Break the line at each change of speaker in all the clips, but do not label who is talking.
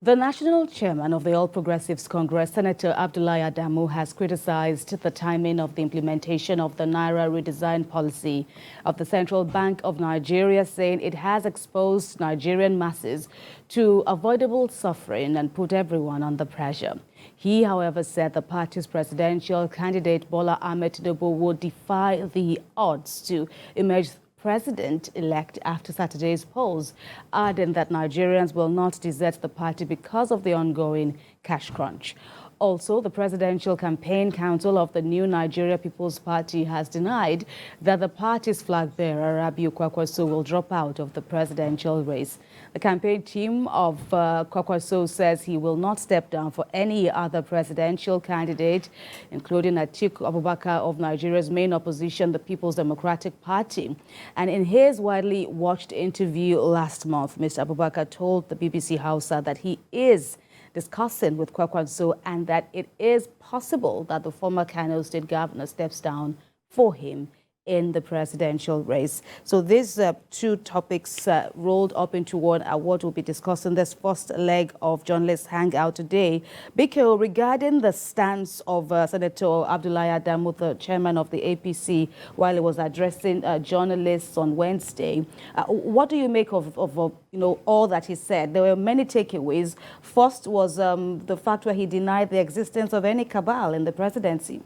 The national chairman of the All Progressives Congress, Senator Abdullahi Adamu, has criticized the timing of the implementation of the Naira redesign policy of the Central Bank of Nigeria, saying it has exposed Nigerian masses to avoidable suffering and put everyone under pressure. He, however, said the party's presidential candidate, Bola Ahmed Tinubu, would defy the odds to emerge president-elect after Saturday's polls, adding that Nigerians will not desert the party because of the ongoing cash crunch. Also, the Presidential Campaign Council of the New Nigeria People's Party has denied that the party's flag bearer, Rabiu Kwakwaso, will drop out of the presidential race. The campaign team of Kwakwaso says he will not step down for any other presidential candidate, including Atiku Abubakar of Nigeria's main opposition, the People's Democratic Party. And in his widely watched interview last month, Mr. Abubakar told the BBC Hausa that he is discussing with Kwakwaso and that it is possible that the former Kano State governor steps down for him in the presidential race. So these two topics rolled up into one are what we'll be discussing this first leg of Journalists Hangout today. Biko, regarding the stance of Senator Abdullahi Adamu, the chairman of the APC, while he was addressing journalists on Wednesday, what do you make of all that he said? There were many takeaways. First was the fact where he denied the existence of any cabal in the presidency.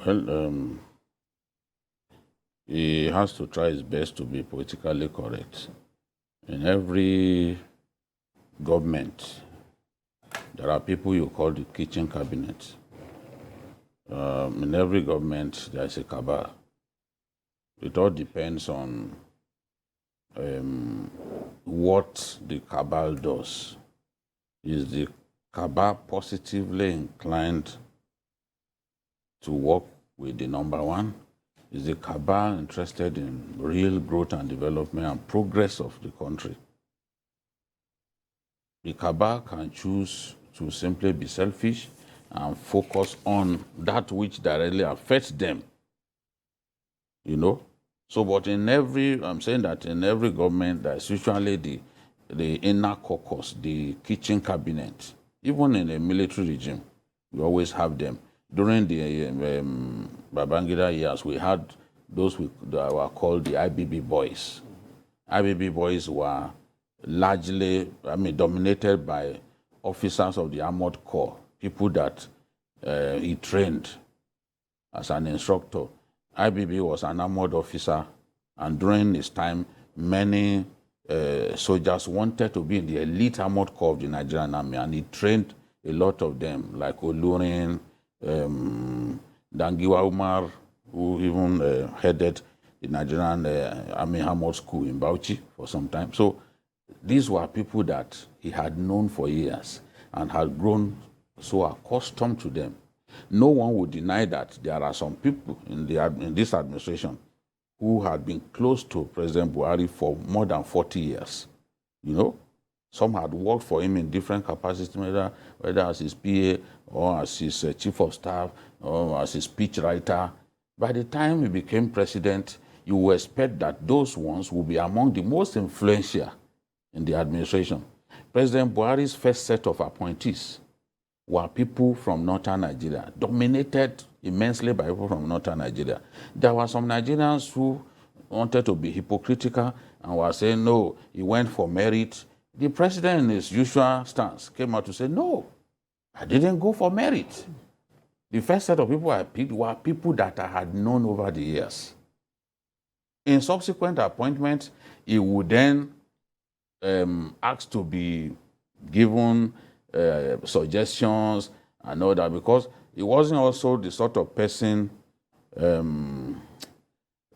Well, he has to try his best to be politically correct. In every government, there are people you call the kitchen cabinet. In every government, there is a cabal. It all depends on what the cabal does. Is the cabal positively inclined to work with the number one? Is the cabal interested in real growth and development and progress of the country? The cabal can choose to simply be selfish and focus on that which directly affects them. So, but I'm saying that in every government, there's usually the inner caucus, the kitchen cabinet. Even in a military regime, we always have them. During the Babangida years, we had those that were called the IBB boys. IBB boys were largely, dominated by officers of the Armored Corps, people that he trained as an instructor. IBB was an armored officer, and during his time, many soldiers wanted to be in the elite Armored Corps of the Nigerian Army, and he trained a lot of them, like Olurin, Dangiwa Umar, who even headed the Nigerian Army Armored School in Bauchi for some time. So these were people that he had known for years and had grown so accustomed to them. No one would deny that there are some people in this administration who had been close to President Buhari for more than 40 years. Some had worked for him in different capacities, whether as his PA or as his chief of staff or as his speech writer. By the time he became president, you would expect that those ones would be among the most influential in the administration. President Buhari's first set of appointees were people from northern Nigeria, dominated immensely by people from northern Nigeria. There were some Nigerians who wanted to be hypocritical and were saying, no, he went for merit. The president, in his usual stance, came out to say, no, I didn't go for merit. The first set of people I picked were people that I had known over the years. In subsequent appointments, he would then ask to be given suggestions and all that, because he wasn't also the sort of person,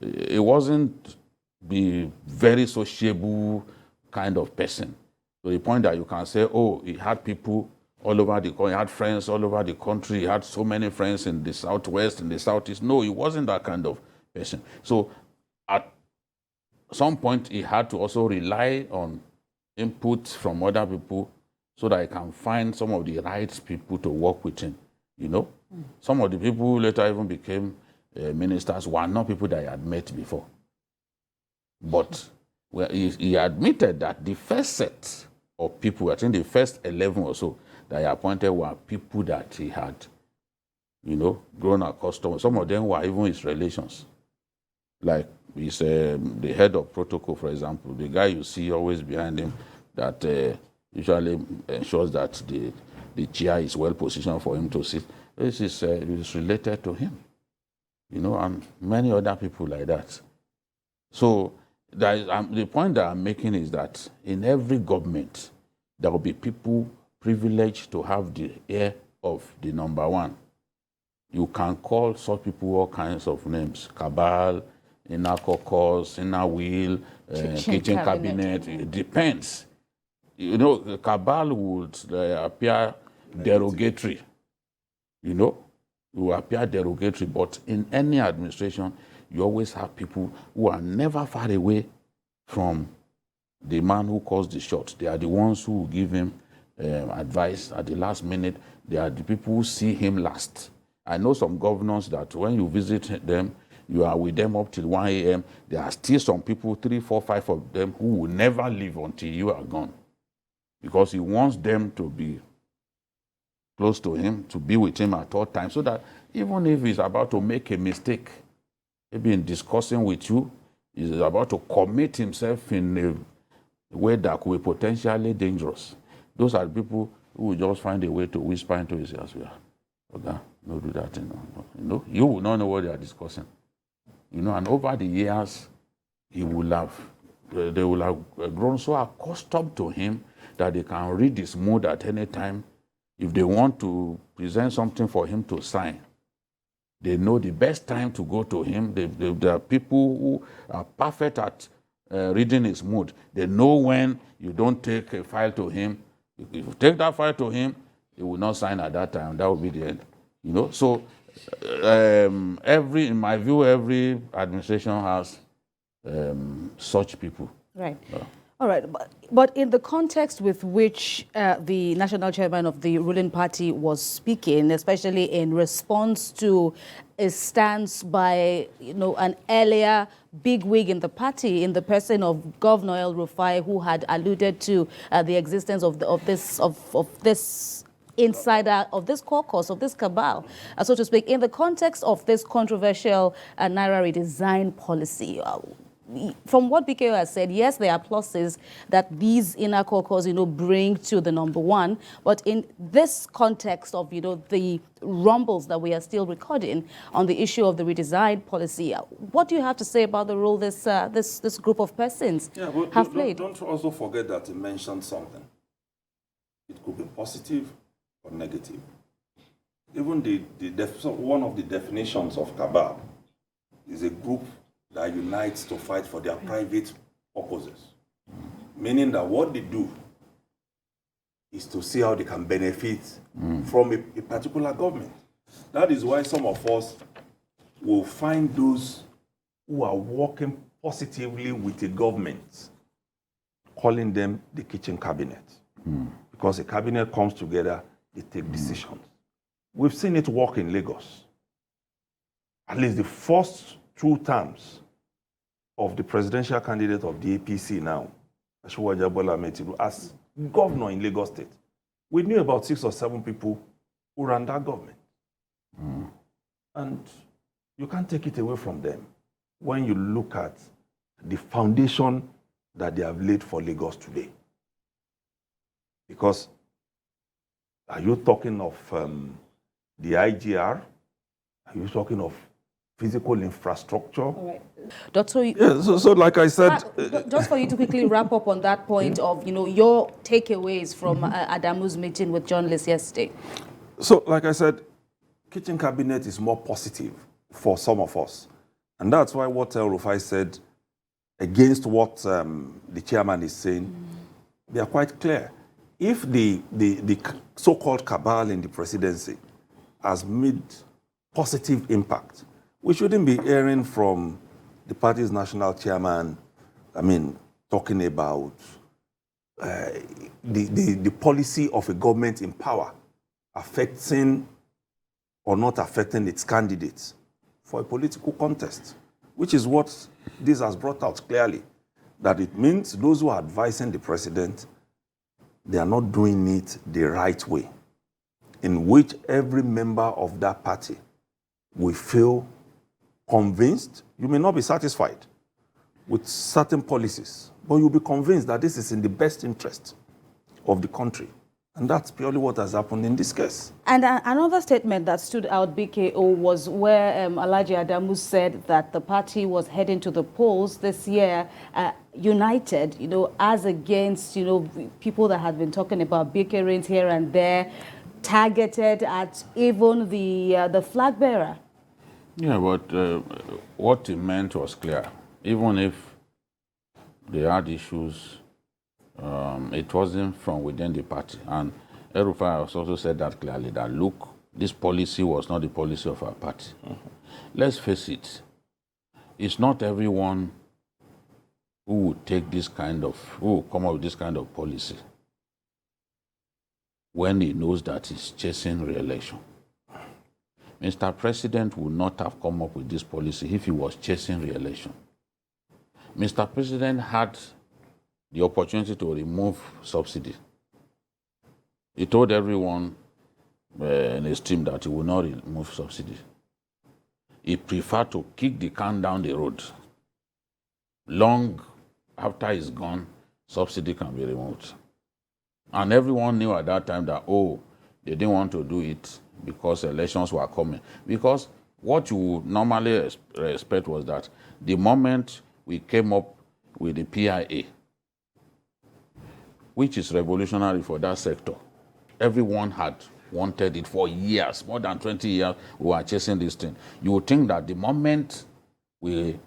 he wasn't the very sociable kind of person. To the point that you can say, oh, he had people all over the country, he had friends all over the country, he had so many friends in the southwest, in the southeast. No, he wasn't that kind of person. So at some point, he had to also rely on input from other people so that he can find some of the right people to work with him. Some of the people who later even became ministers were not people that he had met before. But he admitted that the first set of people. I think the first 11 or so that he appointed were people that he had, grown accustomed. Some of them were even his relations. Like he's the head of protocol, for example, the guy you see always behind him that usually ensures that the chair is well positioned for him to sit. This is related to him, and many other people like that. So the point that I'm making is that in every government, there will be people privileged to have the ear of the number one. You can call such people all kinds of names: cabal, inner caucus, inner wheel, kitchen cabinet. It depends. The cabal would appear derogatory. It will appear derogatory, but in any administration, you always have people who are never far away from the man who calls the shots. They are the ones who give him advice at the last minute. They are the people who see him last. I know some governors that when you visit them, you are with them up till 1 a.m. There are still some people, 3, 4, 5 of them, who will never leave until you are gone. Because he wants them to be close to him, to be with him at all times, so that even if he's about to make a mistake, maybe in discussing with you, he's about to commit himself in a way that could be potentially dangerous. Those are the people who will just find a way to whisper into his ears. Okay, no do that. You will not know what they are discussing. And over the years, they will have grown so accustomed to him that they can read his mood at any time. If they want to present something for him to sign, they know the best time to go to him. There are people who are perfect at reading his mood. They know when you don't take a file to him. If you take that file to him, he will not sign at that time. That will be the end. So in my view, every administration has such people.
Right. All right, but in the context with which the national chairman of the ruling party was speaking, especially in response to a stance by an earlier bigwig in the party, in the person of Governor El Rufai, who had alluded to the existence of this insider, of this caucus, of this cabal, so to speak, in the context of this controversial Naira redesign policy. From what BKO has said, yes, there are pluses that these inner caucus, bring to the number one. But in this context of, the rumbles that we are still recording on the issue of the redesign policy, what do you have to say about the role this group of persons have played?
Don't also forget that he mentioned something. It could be positive or negative. Even one of the definitions of cabal is a group that unites to fight for their private purposes. Meaning that what they do is to see how they can benefit from a particular government. That is why some of us will find those who are working positively with the government, calling them the kitchen cabinet. Because a cabinet comes together, they take decisions. We've seen it work in Lagos. At least the first 2 terms of the presidential candidate of the APC now, Bola Ahmed Tinubu, as governor in Lagos State. We knew about 6 or 7 people who ran that government. And you can't take it away from them when you look at the foundation that they have laid for Lagos today. Because are you talking of the IGR? Are you talking of physical infrastructure?
All right. Doctor,
so like I said...
just for you to quickly wrap up on that point of, your takeaways from Adamu's meeting with journalists yesterday.
So, like I said, kitchen cabinet is more positive for some of us. And that's why what El Rufai said against what the chairman is saying, they are quite clear. If the so-called cabal in the presidency has made positive impact, we shouldn't be hearing from the party's national chairman, talking about the policy of a government in power affecting or not affecting its candidates for a political contest, which is what this has brought out clearly, that it means those who are advising the president they are not doing it the right way, in which every member of that party will feel convinced. You may not be satisfied with certain policies, but you'll be convinced that this is in the best interest of the country. And that's purely what has happened in this case.
And another statement that stood out, BKO, was where Abdullahi Adamu said that the party was heading to the polls this year united, as against, people that had been talking about bickerings here and there, targeted at even the flag bearer.
Yeah, but what he meant was clear. Even if they had issues, it wasn't from within the party. And El-Rufai has also said that clearly, that look, this policy was not the policy of our party. Let's face it, it's not everyone who would take this kind of, who will come up with this kind of policy when he knows that he's chasing re-election. Mr. President would not have come up with this policy if he was chasing re-election. Mr. President had the opportunity to remove subsidy. He told everyone in his team that he would not remove subsidy. He preferred to kick the can down the road. Long after he's gone, subsidy can be removed. And everyone knew at that time that, they didn't want to do it because elections were coming. Because what you would normally expect was that the moment we came up with the PIA, which is revolutionary for that sector, everyone had wanted it for years, more than 20 years, we were chasing this thing. You would think that the moment we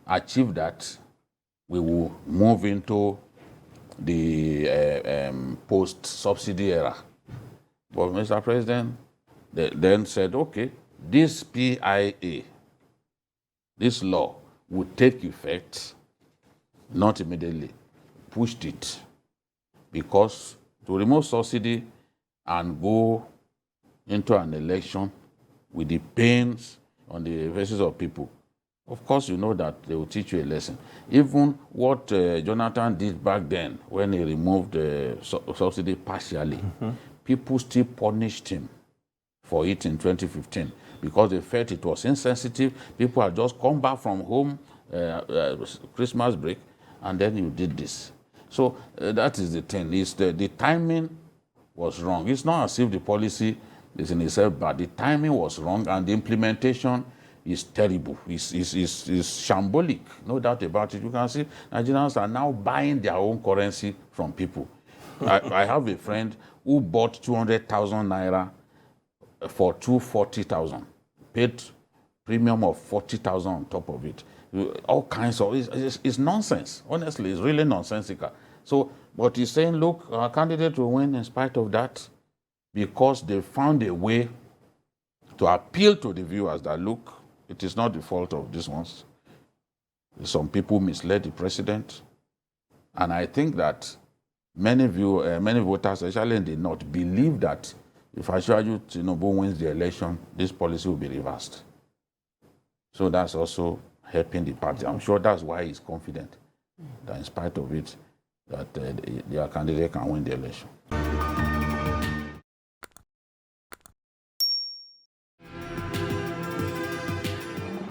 achieve that, we will move into the post-subsidy era. But Mr. President then said, okay, this PIA, this law, would take effect, not immediately, pushed it. Because to remove subsidy and go into an election with the pains on the faces of people, of course you know that they will teach you a lesson. Even what Jonathan did back then when he removed the subsidy partially, people still punished him for it in 2015 because they felt it was insensitive. People had just come back from home, Christmas break, and then you did this. So that is the thing. It's the timing was wrong. It's not as if the policy is in itself bad. The timing was wrong, and the implementation is terrible. It's shambolic, no doubt about it. You can see Nigerians are now buying their own currency from people. I have a friend who bought 200,000 Naira for 240,000, paid premium of 40,000 on top of it. All kinds of, it's nonsense. Honestly, it's really nonsensical. So, but he's saying, look, our candidate will win in spite of that because they found a way to appeal to the viewers that, look, it is not the fault of these ones. Some people misled the president. And I think that many voters, especially in the North, believe that if Asiwaju Tinubu wins the election, this policy will be reversed. So that's also helping the party. I'm sure that's why he's confident that in spite of it, that their candidate can win the election.